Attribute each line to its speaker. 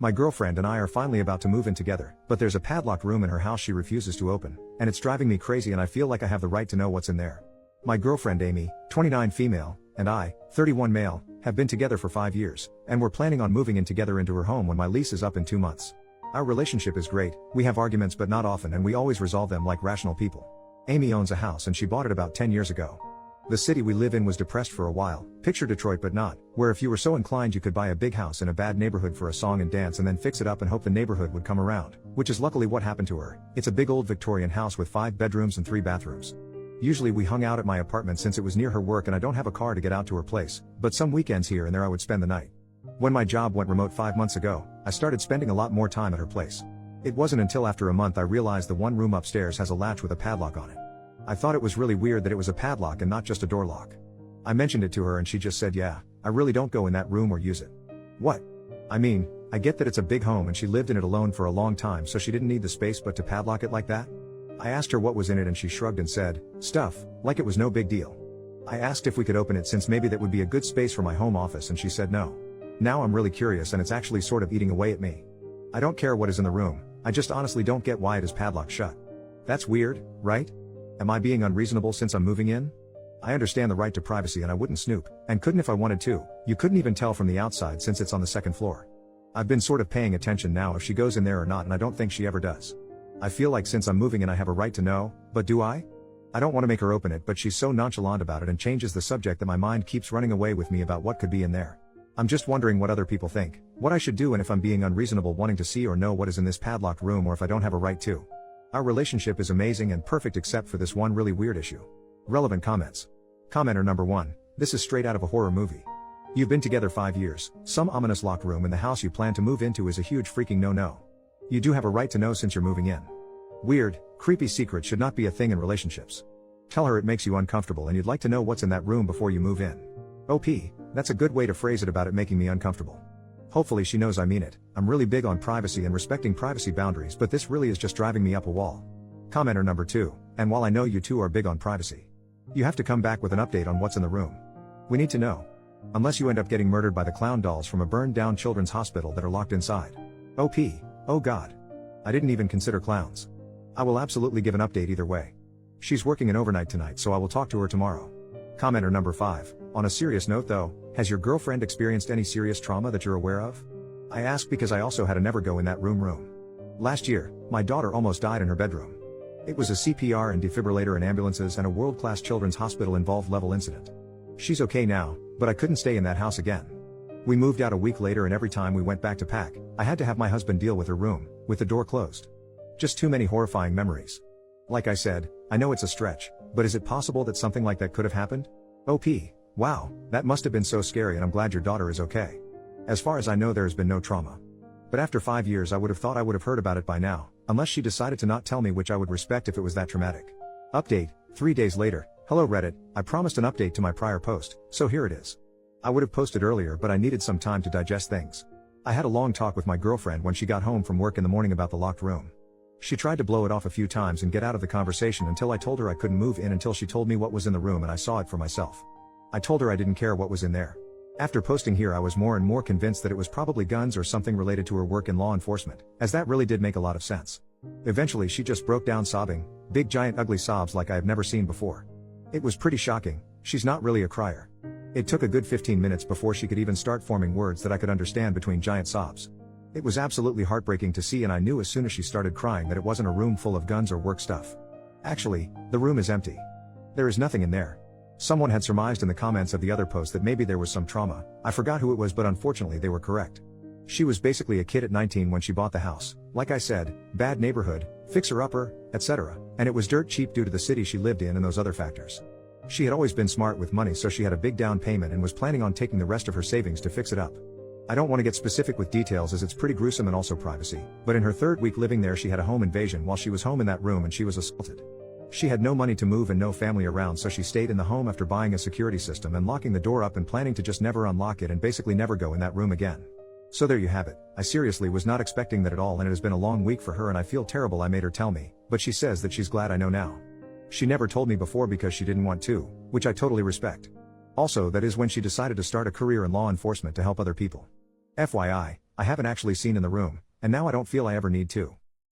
Speaker 1: My girlfriend and I are finally about to move in together, but there's a padlocked room in her house she refuses to open, and it's driving me crazy and I feel like I have the right to know what's in there. My girlfriend Amy, 29 female, and I, 31 male, have been together for 5 years, and we're planning on moving in together into her home when my lease is up in 2 months. Our relationship is great, we have arguments but not often and we always resolve them like rational people. Amy owns a house and she bought it about 10 years ago. The city we live in was depressed for a while, picture Detroit but not, where if you were so inclined you could buy a big house in a bad neighborhood for a song and dance and then fix it up and hope the neighborhood would come around, which is luckily what happened to her. It's a big old Victorian house with 5 bedrooms and 3 bathrooms. Usually we hung out at my apartment since it was near her work and I don't have a car to get out to her place, but some weekends here and there I would spend the night. When my job went remote 5 months ago, I started spending a lot more time at her place. It wasn't until after a month I realized the one room upstairs has a latch with a padlock on it. I thought it was really weird that it was a padlock and not just a door lock. I mentioned it to her and she just said yeah, I really don't go in that room or use it. What? I mean, I get that it's a big home and she lived in it alone for a long time so she didn't need the space but to padlock it like that? I asked her what was in it and she shrugged and said, stuff, like it was no big deal. I asked if we could open it since maybe that would be a good space for my home office and she said no. Now I'm really curious and it's actually sort of eating away at me. I don't care what is in the room, I just honestly don't get why it is padlocked shut. That's weird, right? Am I being unreasonable since I'm moving in? I understand the right to privacy and I wouldn't snoop, and couldn't if I wanted to. You couldn't even tell from the outside since it's on the 2nd floor. I've been sort of paying attention now if she goes in there or not and I don't think she ever does. I feel like since I'm moving in I have a right to know, but do I? I don't want to make her open it but she's so nonchalant about it and changes the subject that my mind keeps running away with me about what could be in there. I'm just wondering what other people think, what I should do and if I'm being unreasonable wanting to see or know what is in this padlocked room or if I don't have a right to. Our relationship is amazing and perfect except for this one really weird issue. Relevant comments. Commenter number 1, this is straight out of a horror movie. You've been together 5 years, some ominous locked room in the house you plan to move into is a huge freaking no-no. You do have a right to know since you're moving in. Weird, creepy secret should not be a thing in relationships. Tell her it makes you uncomfortable and you'd like to know what's in that room before you move in. OP, that's a good way to phrase it about it making me uncomfortable. Hopefully she knows I mean it. I'm really big on privacy and respecting privacy boundaries but this really is just driving me up a wall. Commenter number 2, and while I know you two are big on privacy, you have to come back with an update on what's in the room. We need to know. Unless you end up getting murdered by the clown dolls from a burned down children's hospital that are locked inside. OP, oh god. I didn't even consider clowns. I will absolutely give an update either way. She's working an overnight tonight so I will talk to her tomorrow. Commenter number 5, on a serious note though, has your girlfriend experienced any serious trauma that you're aware of? I ask because I also had a never go in that room. Last year, my daughter almost died in her bedroom. It was a CPR and defibrillator and ambulances and a world-class children's hospital involved level incident. She's okay now, but I couldn't stay in that house again. We moved out a week later and every time we went back to pack, I had to have my husband deal with her room, with the door closed. Just too many horrifying memories. Like I said, I know it's a stretch, but is it possible that something like that could have happened? OP, wow, that must have been so scary and I'm glad your daughter is okay. As far as I know there has been no trauma. But after 5 years I would have thought I would have heard about it by now, unless she decided to not tell me, which I would respect if it was that traumatic. Update, 3 days later. Hello Reddit, I promised an update to my prior post, so here it is. I would have posted earlier but I needed some time to digest things. I had a long talk with my girlfriend when she got home from work in the morning about the locked room. She tried to blow it off a few times and get out of the conversation until I told her I couldn't move in until she told me what was in the room and I saw it for myself. I told her I didn't care what was in there. After posting here I was more and more convinced that it was probably guns or something related to her work in law enforcement, as that really did make a lot of sense. Eventually she just broke down sobbing, big giant ugly sobs like I have never seen before. It was pretty shocking, she's not really a crier. It took a good 15 minutes before she could even start forming words that I could understand between giant sobs. It was absolutely heartbreaking to see and I knew as soon as she started crying that it wasn't a room full of guns or work stuff. Actually, the room is empty. There is nothing in there. Someone had surmised in the comments of the other post that maybe there was some trauma. I forgot who it was but unfortunately they were correct. She was basically a kid at 19 when she bought the house. Like I said, bad neighborhood, fixer-upper, etc. And it was dirt cheap due to the city she lived in and those other factors. She had always been smart with money so she had a big down payment and was planning on taking the rest of her savings to fix it up. I don't want to get specific with details as it's pretty gruesome and also privacy, but in her 3rd week living there she had a home invasion while she was home in that room and she was assaulted. She had no money to move and no family around so she stayed in the home after buying a security system and locking the door up and planning to just never unlock it and basically never go in that room again. So there you have it. I seriously was not expecting that at all and it has been a long week for her and I feel terrible I made her tell me, but she says that she's glad I know now. She never told me before because she didn't want to, which I totally respect. Also that is when she decided to start a career in law enforcement to help other people. FYI, I haven't actually seen in the room, and now I don't feel I ever need to.